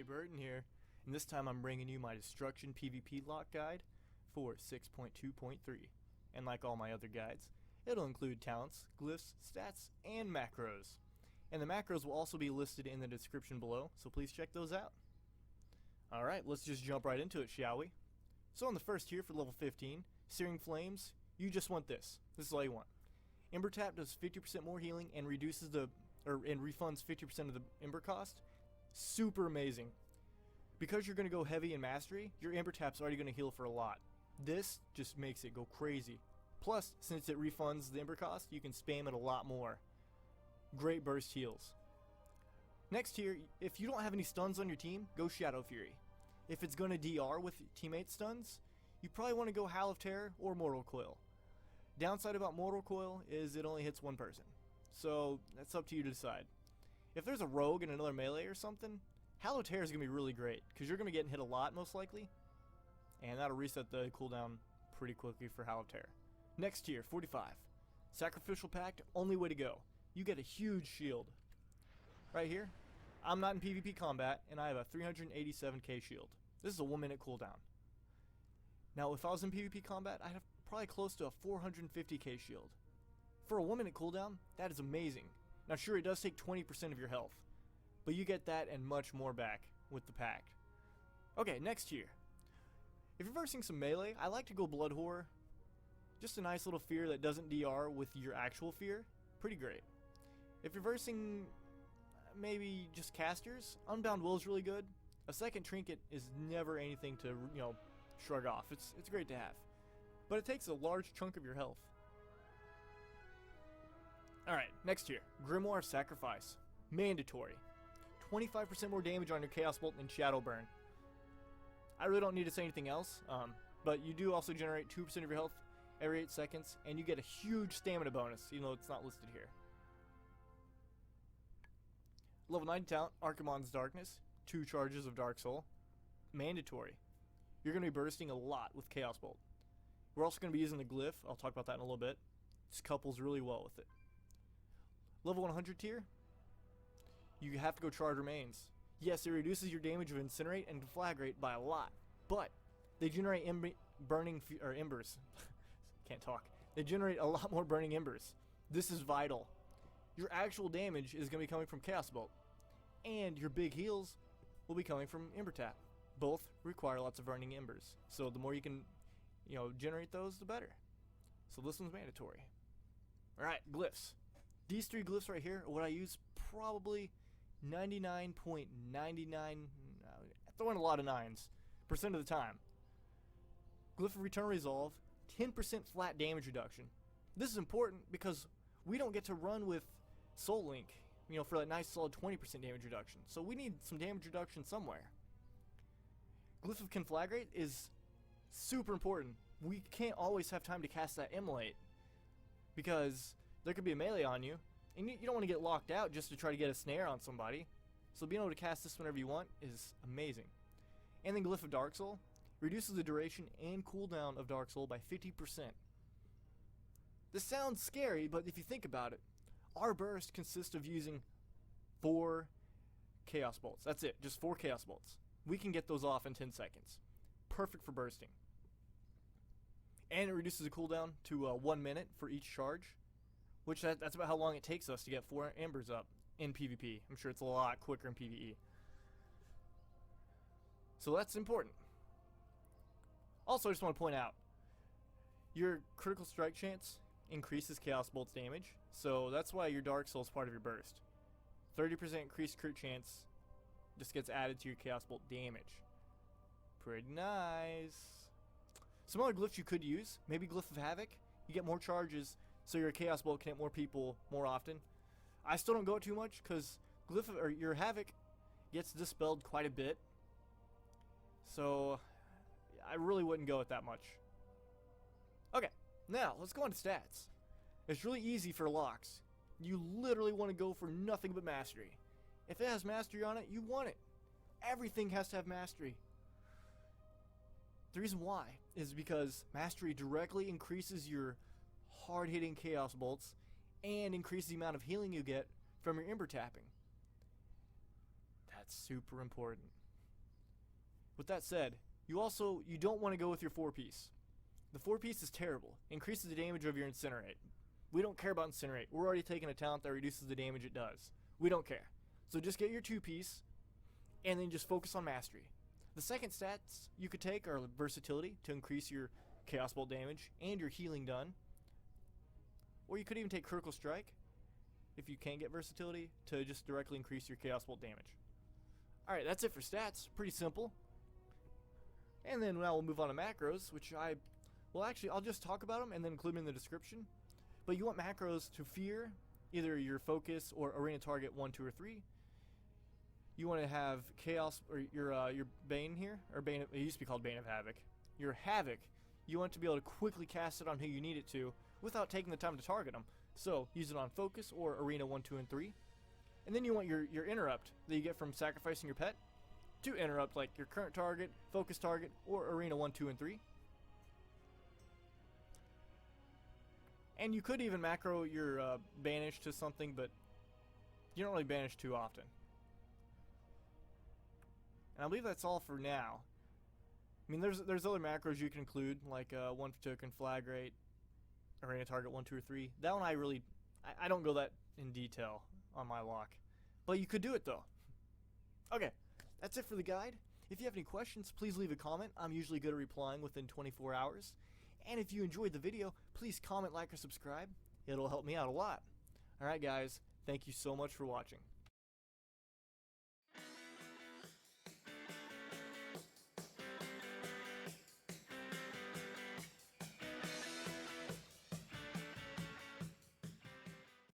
Jburton here, and this time I'm bringing you my Destruction PvP lock guide for 6.2.3. And like all my other guides, it'll include talents, glyphs, stats, and macros. And the macros will also be listed in the description below, so please check those out. Alright, let's just jump right into it, shall we? So on the first tier for level 15, Searing Flames, you just want this. This is all you want. Ember Tap does 50% more healing and refunds 50% of the Ember cost. Super amazing. Because you're going to go heavy in Mastery, your Ember Tap's already going to heal for a lot. This just makes it go crazy. Plus, since it refunds the Ember cost, you can spam it a lot more. Great burst heals. Next tier, if you don't have any stuns on your team, go Shadow Fury. If it's going to DR with teammate stuns, you probably want to go Howl of Terror or Mortal Coil. Downside about Mortal Coil is it only hits one person. So, that's up to you to decide. If there's a rogue and another melee or something, Howl of Terror is going to be really great, because you're going to be getting hit a lot most likely, and that'll reset the cooldown pretty quickly for Howl of Terror. Next tier, 45. Sacrificial Pact, only way to go. You get a huge shield. Right here, I'm not in PvP combat, and I have a 387k shield. This is a 1 minute cooldown. Now, if I was in PvP combat, I'd have probably close to a 450k shield. For a 1 minute cooldown, that is amazing. Now sure, it does take 20% of your health, but you get that and much more back with the pact. Okay, next tier. If you're versing some melee, I like to go Blood Horror. Just a nice little fear that doesn't DR with your actual fear. Pretty great. If you're versing maybe just casters, Unbound Will is really good. A second trinket is never anything to, shrug off. It's great to have. But it takes a large chunk of your health. Alright, next tier. Grimoire Sacrifice. Mandatory. 25% more damage on your Chaos Bolt and Shadow Burn. I really don't need to say anything else, but you do also generate 2% of your health every 8 seconds, and you get a huge stamina bonus, even though it's not listed here. Level 90 talent, Archimonde's Darkness. 2 charges of Dark Soul. Mandatory. You're going to be bursting a lot with Chaos Bolt. We're also going to be using the Glyph. I'll talk about that in a little bit. This couples really well with it. Level 100 tier, you have to go Charred Remains. Yes, it reduces your damage of Incinerate and Deflagrate by a lot, but they generate embers. Can't talk. They generate a lot more burning embers. This is vital. Your actual damage is going to be coming from Chaos Bolt, and your big heals will be coming from Ember Tap. Both require lots of burning embers, so the more you can, generate those, the better. So this one's mandatory. All right, Glyphs. These 3 glyphs right here are what I use probably 99.99, throwing a lot of 9s, % of the time. Glyph of Eternal Resolve, 10% flat damage reduction. This is important because we don't get to run with Soul Link, for that nice solid 20% damage reduction. So we need some damage reduction somewhere. Glyph of Conflagrate is super important. We can't always have time to cast that Immolate, because there could be a melee on you, and you don't want to get locked out just to try to get a snare on somebody. So being able to cast this whenever you want is amazing. And then Glyph of Dark Soul reduces the duration and cooldown of Dark Soul by 50%. This sounds scary, but if you think about it, our burst consists of using 4 Chaos Bolts. That's it, just 4 Chaos Bolts. We can get those off in 10 seconds. Perfect for bursting. And it reduces the cooldown to 1 minute for each charge, which that's about how long it takes us to get 4 embers up in PvP. I'm sure it's a lot quicker in PvE. So that's important. Also, I just want to point out, your critical strike chance increases Chaos Bolt's damage, so that's why your Dark Soul is part of your burst. 30% increased crit chance just gets added to your Chaos Bolt damage. Pretty nice. Some other glyphs you could use, maybe Glyph of Havoc. You get more charges, so your Chaos Bolt can hit more people more often. I still don't go it too much, because your Havoc gets dispelled quite a bit. So I really wouldn't go it that much. Okay, now let's go on to stats. It's really easy for locks. You literally want to go for nothing but Mastery. If it has Mastery on it, you want it. Everything has to have Mastery. The reason why is because Mastery directly increases your hard-hitting Chaos Bolts and increases the amount of healing you get from your Ember tapping. That's super important. With that said, you don't want to go with your 4-piece. The 4-piece is terrible. It increases the damage of your Incinerate. We don't care about Incinerate. We're already taking a talent that reduces the damage it does. We don't care. So just get your 2-piece, and then just focus on Mastery. The second stats you could take are Versatility to increase your Chaos Bolt damage and your healing done. Or you could even take Critical Strike, if you can't get Versatility, to just directly increase your Chaos Bolt damage. Alright, that's it for stats. Pretty simple. And then now we'll move on to macros, which I'll just talk about them and then include them in the description. But you want macros to fear either your focus or arena target 1, 2, or 3. You want to have Chaos, or your Bane here, or Bane. It used to be called Bane of Havoc. Your Havoc, you want to be able to quickly cast it on who you need it to without taking the time to target them. So use it on focus or arena 1, 2, and 3. And then you want your interrupt that you get from sacrificing your pet to interrupt like your current target, focus target, or arena 1, 2, and 3. And you could even macro your banish to something, but you don't really banish too often. And I believe that's all for now. I mean, there's other macros you can include, like one to conflagrate, arena target 1, 2, or 3. That one I don't go that in detail on my lock, but you could do it though. Okay, that's it for the guide. If you have any questions, please leave a comment. I'm usually good at replying within 24 hours. And if you enjoyed the video, please comment, like, or subscribe. It'll help me out a lot. Alright guys, thank you so much for watching.